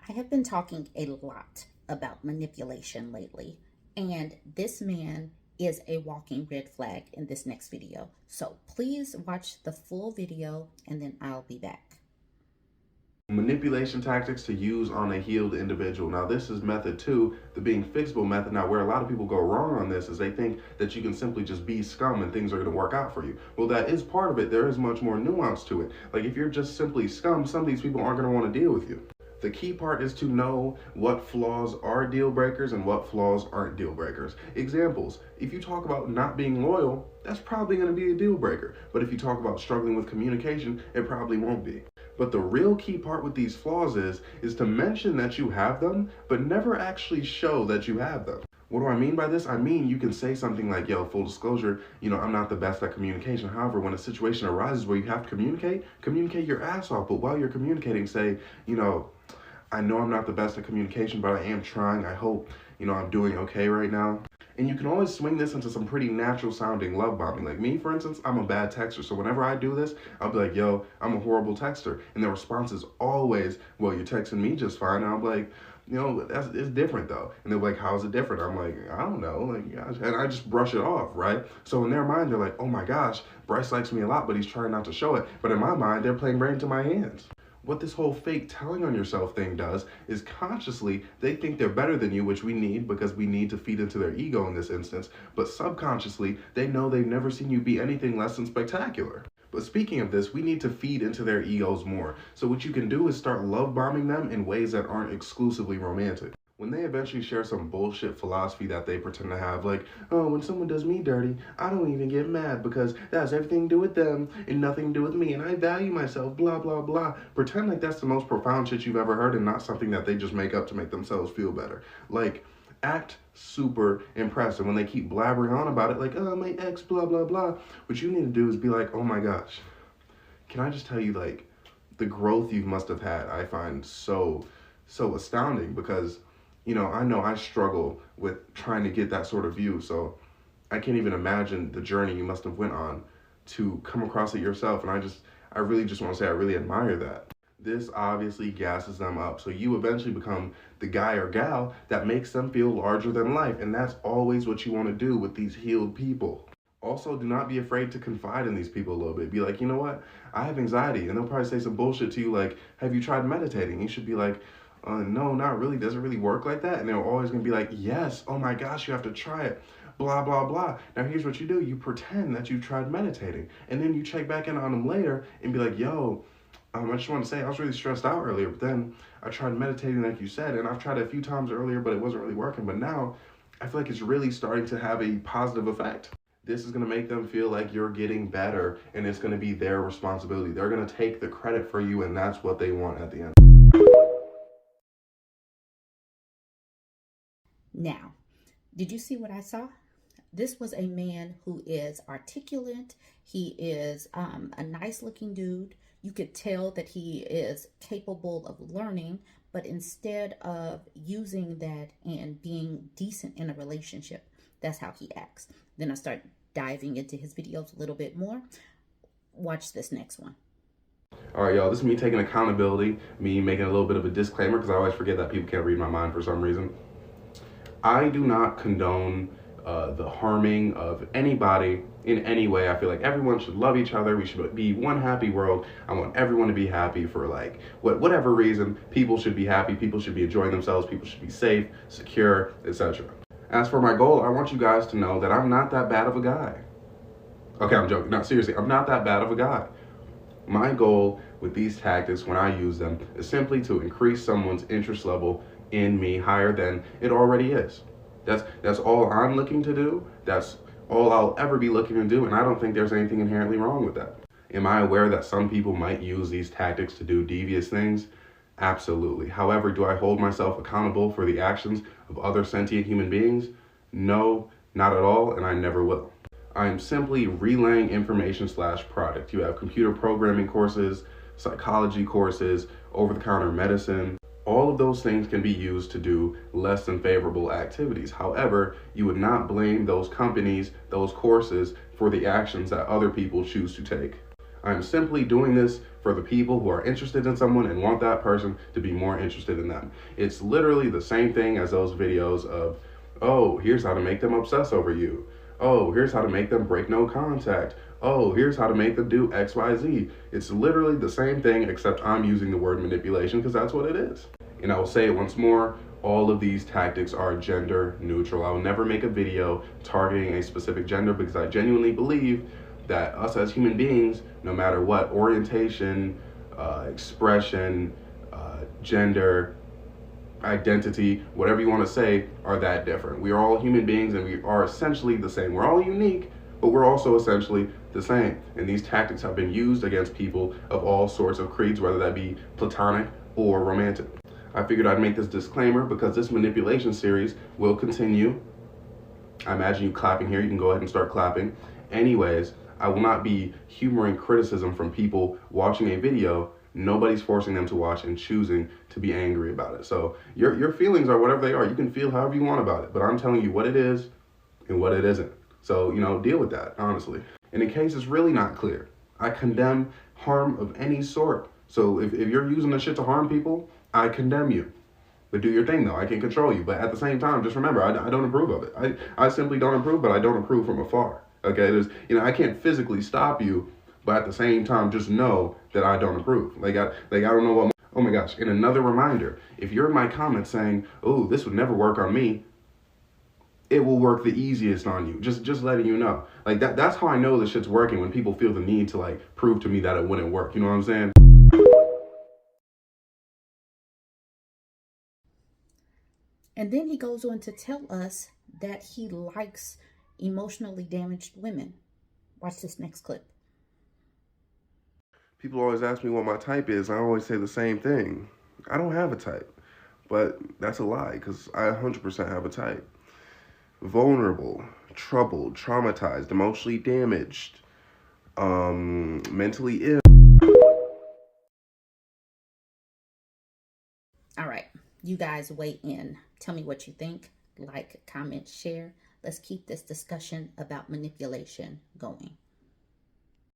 I have been talking a lot about manipulation lately, and this man is a walking red flag in this next video. So please watch the full video and then I'll be back. Manipulation tactics to use on a healed individual. Now, this is method two, the being fixable method. Now, where a lot of people go wrong on this is they think that you can simply just be scum and things are going to work out for you. Well, that is part of it. There is much more nuance to it. Like, if you're just simply scum, some of these people aren't going to want to deal with you. The key part is to know what flaws are deal breakers and what flaws aren't deal breakers. Examples: if you talk about not being loyal, that's probably going to be a deal breaker. But if you talk about struggling with communication, it probably won't be. But the real key part with these flaws is to mention that you have them, but never actually show that you have them. What do I mean by this? I mean, you can say something like, yo, full disclosure, I'm not the best at communication. However, when a situation arises where you have to communicate your ass off. But while you're communicating, say, I know I'm not the best at communication, but I am trying. I hope, I'm doing okay right now. And you can always swing this into some pretty natural sounding love bombing. Like me, for instance, I'm a bad texter. So whenever I do this, I'll be like, yo, I'm a horrible texter. And the response is always, well, you're texting me just fine. And I'm like, it's different though. And they're like, how is it different? I'm like, I don't know. Like, gosh. And I just brush it off, right? So in their mind, they're like, oh my gosh, Bryce likes me a lot, but he's trying not to show it. But in my mind, they're playing right into my hands. What this whole fake telling on yourself thing does is consciously they think they're better than you, which we need because we need to feed into their ego in this instance, but subconsciously they know they've never seen you be anything less than spectacular. But speaking of this, we need to feed into their egos more. So what you can do is start love bombing them in ways that aren't exclusively romantic. When they eventually share some bullshit philosophy that they pretend to have, like, oh, when someone does me dirty, I don't even get mad because that has everything to do with them and nothing to do with me, and I value myself, blah, blah, blah. Pretend like that's the most profound shit you've ever heard and not something that they just make up to make themselves feel better. Like, act super impressive when they keep blabbering on about it, like, oh, my ex, blah, blah, blah. What you need to do is be like, oh my gosh, can I just tell you, like, the growth you must have had, I find so astounding because I know I struggle with trying to get that sort of view, so I can't even imagine the journey you must have went on to come across it yourself, and I really just want to say I really admire that. This obviously gasses them up, so you eventually become the guy or gal that makes them feel larger than life, and that's always what you want to do with these healed people. Also, do not be afraid to confide in these people a little bit. Be like, you know what, I have anxiety, and they'll probably say some bullshit to you like, have you tried meditating? You should be like, no, not really. Does it really work like that? And they're always going to be like, yes, oh my gosh, you have to try it, blah, blah, blah. Now, here's what you do. You pretend that you tried meditating. And then you check back in on them later and be like, yo, I just want to say I was really stressed out earlier, but then I tried meditating like you said, and I've tried it a few times earlier, but it wasn't really working. But now I feel like it's really starting to have a positive effect. This is going to make them feel like you're getting better, and it's going to be their responsibility. They're going to take the credit for you, and that's what they want at the end. Now, did you see what I saw? This was a man who is articulate. He is a nice looking dude. You could tell that he is capable of learning, but instead of using that and being decent in a relationship, that's how he acts. Then I start diving into his videos a little bit more. Watch this next one. All right, y'all, this is me taking accountability, me making a little bit of a disclaimer because I always forget that people can't read my mind for some reason. I do not condone the harming of anybody in any way. I feel like everyone should love each other. We should be one happy world. I want everyone to be happy for like whatever reason. People should be happy. People should be enjoying themselves. People should be safe, secure, etc. As for my goal, I want you guys to know that I'm not that bad of a guy. Okay, I'm joking. No, seriously, I'm not that bad of a guy. My goal with these tactics when I use them is simply to increase someone's interest level in me higher than it already is. That's all I'm looking to do. That's all I'll ever be looking to do, and I don't think there's anything inherently wrong with that. Am I aware that some people might use these tactics to do devious things? Absolutely. However, do I hold myself accountable for the actions of other sentient human beings? No, not at all, and I never will. I'm simply relaying information/product. You have computer programming courses, psychology courses, over-the-counter medicine. All of those things can be used to do less than favorable activities. However, you would not blame those companies, those courses, for the actions that other people choose to take. I'm simply doing this for the people who are interested in someone and want that person to be more interested in them. It's literally the same thing as those videos of, oh, here's how to make them obsess over you. Oh, here's how to make them break no contact. Oh, here's how to make them do XYZ. It's literally the same thing, except I'm using the word manipulation because that's what it is. And I will say it once more, all of these tactics are gender neutral. I will never make a video targeting a specific gender because I genuinely believe that us as human beings, no matter what orientation, expression, gender, identity, whatever you want to say, are that different. We are all human beings and we are essentially the same. We're all unique, but we're also essentially the same. And these tactics have been used against people of all sorts of creeds, whether that be platonic or romantic. I figured I'd make this disclaimer because this manipulation series will continue. I imagine you clapping here. You can go ahead and start clapping. Anyways, I will not be humoring criticism from people watching a video. Nobody's forcing them to watch and choosing to be angry about it. So your feelings are whatever they are. You can feel however you want about it, but I'm telling you what it is and what it isn't. So, deal with that, honestly. And in case it's really not clear, I condemn harm of any sort. So if you're using this shit to harm people, I condemn you. But do your thing, though. I can control you. But at the same time, just remember, I don't approve of it. I simply don't approve, but I don't approve from afar. Okay? I can't physically stop you, but at the same time, just know that I don't approve. I don't know what... Oh my gosh. And another reminder, if you're in my comments saying, oh, this would never work on me, it will work the easiest on you. Just letting you know. That's how I know this shit's working, when people feel the need to, prove to me that it wouldn't work. You know what I'm saying? And then he goes on to tell us that he likes emotionally damaged women. Watch this next clip. People always ask me what my type is. I always say the same thing. I don't have a type. But that's a lie, because I 100% have a type. Vulnerable, troubled, traumatized, emotionally damaged, mentally ill. All right, you guys weigh in. Tell me what you think. Like, comment, share. Let's keep this discussion about manipulation going.